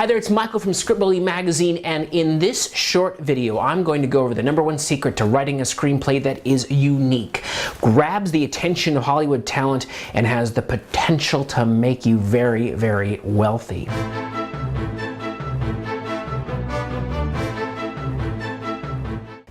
Hi there, it's Michael from Screenplay magazine, and in this short video I'm going to go over the #1 secret to writing a screenplay that is unique, grabs the attention of Hollywood talent, and has the potential to make you very, very wealthy.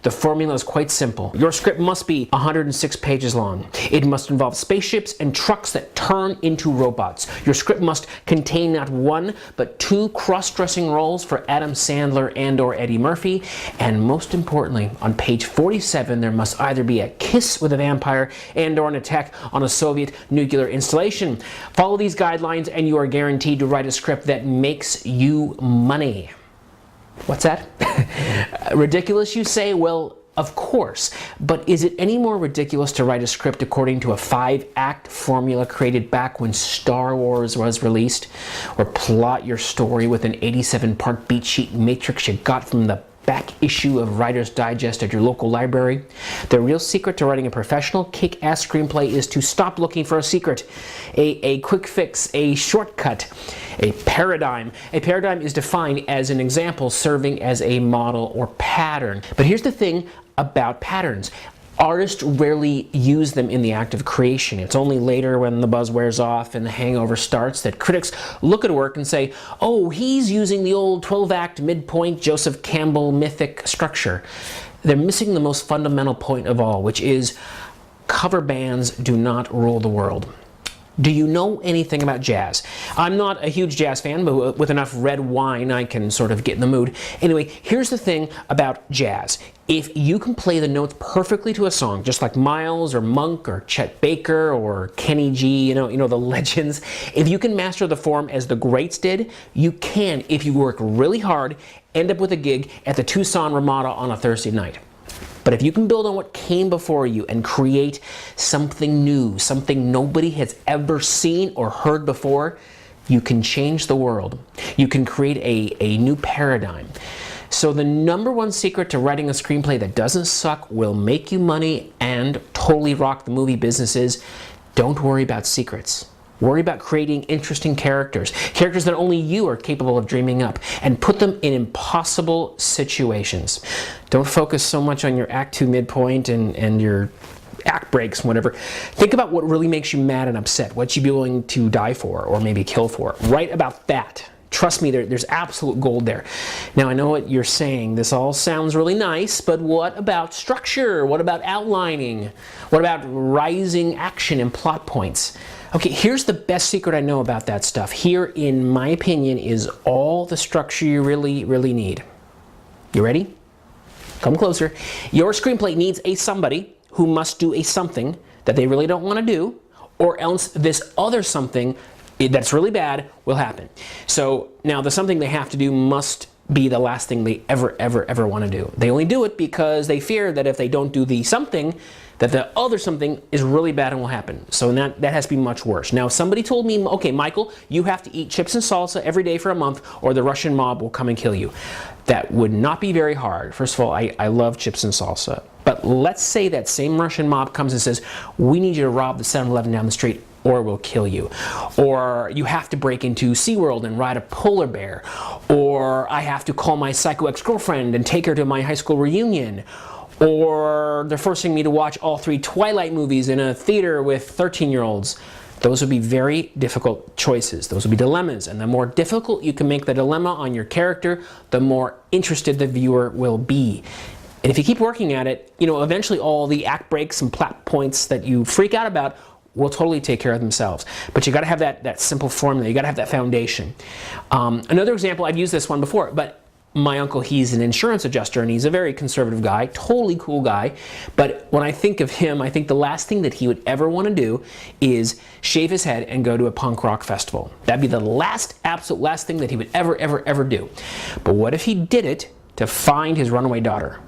The formula is quite simple. Your script must be 106 pages long. It must involve spaceships and trucks that turn into robots. Your script must contain not one, but 2 cross-dressing roles for Adam Sandler and/or Eddie Murphy. And most importantly, on page 47, there must either be a kiss with a vampire and/or an attack on a Soviet nuclear installation. Follow these guidelines and you are guaranteed to write a script that makes you money. What's that? Ridiculous, you say? Well, of course. But is it any more ridiculous to write a script according to a 5-act formula created back when Star Wars was released? Or plot your story with an 87-part beat sheet matrix you got from the back issue of Writer's Digest at your local library? The real secret to writing a professional, kick-ass screenplay is to stop looking for a secret, a quick fix, a shortcut, a paradigm. A paradigm is defined as an example serving as a model or pattern. But here's the thing about patterns. Artists rarely use them in the act of creation. It's only later, when the buzz wears off and the hangover starts, that critics look at work and say, oh, he's using the old 12-act midpoint Joseph Campbell mythic structure. They're missing the most fundamental point of all, which is cover bands do not rule the world. Do you know anything about jazz? I'm not a huge jazz fan, but with enough red wine I can sort of get in the mood. Anyway, here's the thing about jazz. If you can play the notes perfectly to a song, just like Miles or Monk or Chet Baker or Kenny G, you know the legends, if you can master the form as the greats did, you can, if you work really hard, end up with a gig at the Tucson Ramada on a Thursday night. But if you can build on what came before you and create something new, something nobody has ever seen or heard before, you can change the world. You can create a new paradigm. So the #1 secret to writing a screenplay that doesn't suck, will make you money, and totally rock the movie business is, don't worry about secrets. Worry about creating interesting characters that only you are capable of dreaming up, and put them in impossible situations. Don't focus so much on your Act 2 midpoint and your act breaks and whatever. Think about what really makes you mad and upset, what you'd be willing to die for or maybe kill for. Write about that. Trust me, there's absolute gold there. Now, I know what you're saying. This all sounds really nice, but what about structure? What about outlining? What about rising action and plot points? Okay, here's the best secret I know about that stuff. Here, in my opinion, is all the structure you really, really need. You ready? Come closer. Your screenplay needs a somebody who must do a something that they really don't want to do, or else this other something that's really bad will happen. So now the something they have to do must be the last thing they ever want to do. They only do it because they fear that if they don't do the something, that the other something is really bad and will happen. So that has to be much worse. Now, if somebody told me, okay, Michael, you have to eat chips and salsa every day for a month or the Russian mob will come and kill you. That would not be very hard. First of all, I love chips and salsa. But let's say that same Russian mob comes and says, we need you to rob the 7-Eleven down the street or we'll kill you. Or you have to break into SeaWorld and ride a polar bear. Or I have to call my psycho ex-girlfriend and take her to my high school reunion. Or they're forcing me to watch all 3 Twilight movies in a theater with 13-year-olds. Those would be very difficult choices. Those would be dilemmas. And the more difficult you can make the dilemma on your character, the more interested the viewer will be. And if you keep working at it, eventually all the act breaks and plot points that you freak out about will totally take care of themselves. But you got to have that simple formula. You got to have that foundation. Another example, I've used this one before, but my uncle, he's an insurance adjuster and he's a very conservative guy, totally cool guy. But when I think of him, I think the last thing that he would ever want to do is shave his head and go to a punk rock festival. That'd be the absolute last thing that he would ever do. But what if he did it to find his runaway daughter?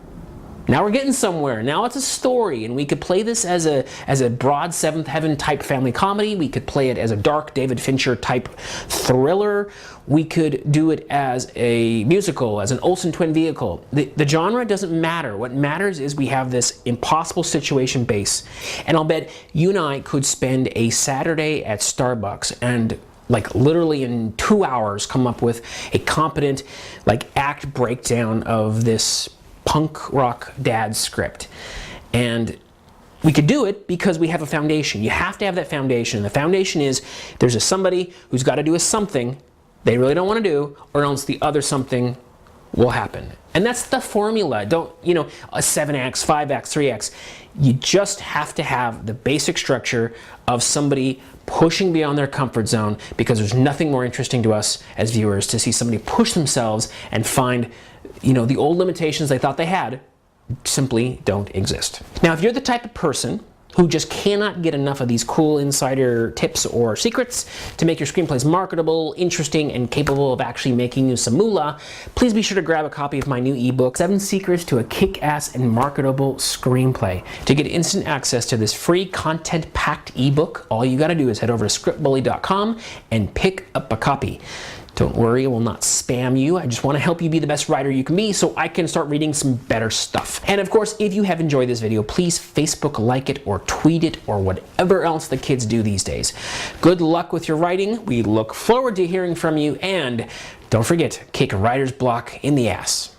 Now we're getting somewhere. Now it's a story, and we could play this as a broad Seventh Heaven type family comedy. We could play it as a dark David Fincher type thriller. We could do it as a musical, as an Olsen twin vehicle. The genre doesn't matter. What matters is we have this impossible situation base. And I'll bet you and I could spend a Saturday at Starbucks and like literally in 2 hours, come up with a competent like act breakdown of this punk rock dad script. And we could do it because we have a foundation. You have to have that foundation. The foundation is there's somebody who's got to do a something they really don't want to do, or else the other something will happen. And that's the formula. Don't, you know, a 7x, 5x, 3x. You just have to have the basic structure of somebody pushing beyond their comfort zone, because there's nothing more interesting to us as viewers to see somebody push themselves and find, you know, the old limitations they thought they had simply don't exist. Now, if you're the type of person who just cannot get enough of these cool insider tips or secrets to make your screenplays marketable, interesting, and capable of actually making you some moolah, please be sure to grab a copy of my new ebook, 7 Secrets to a Kick-Ass and Marketable Screenplay. To get instant access to this free content-packed ebook, all you gotta do is head over to scriptbully.com and pick up a copy. Don't worry, I will not spam you. I just want to help you be the best writer you can be so I can start reading some better stuff. And of course, if you have enjoyed this video, please Facebook like it or tweet it or whatever else the kids do these days. Good luck with your writing. We look forward to hearing from you, and don't forget, kick writer's block in the ass.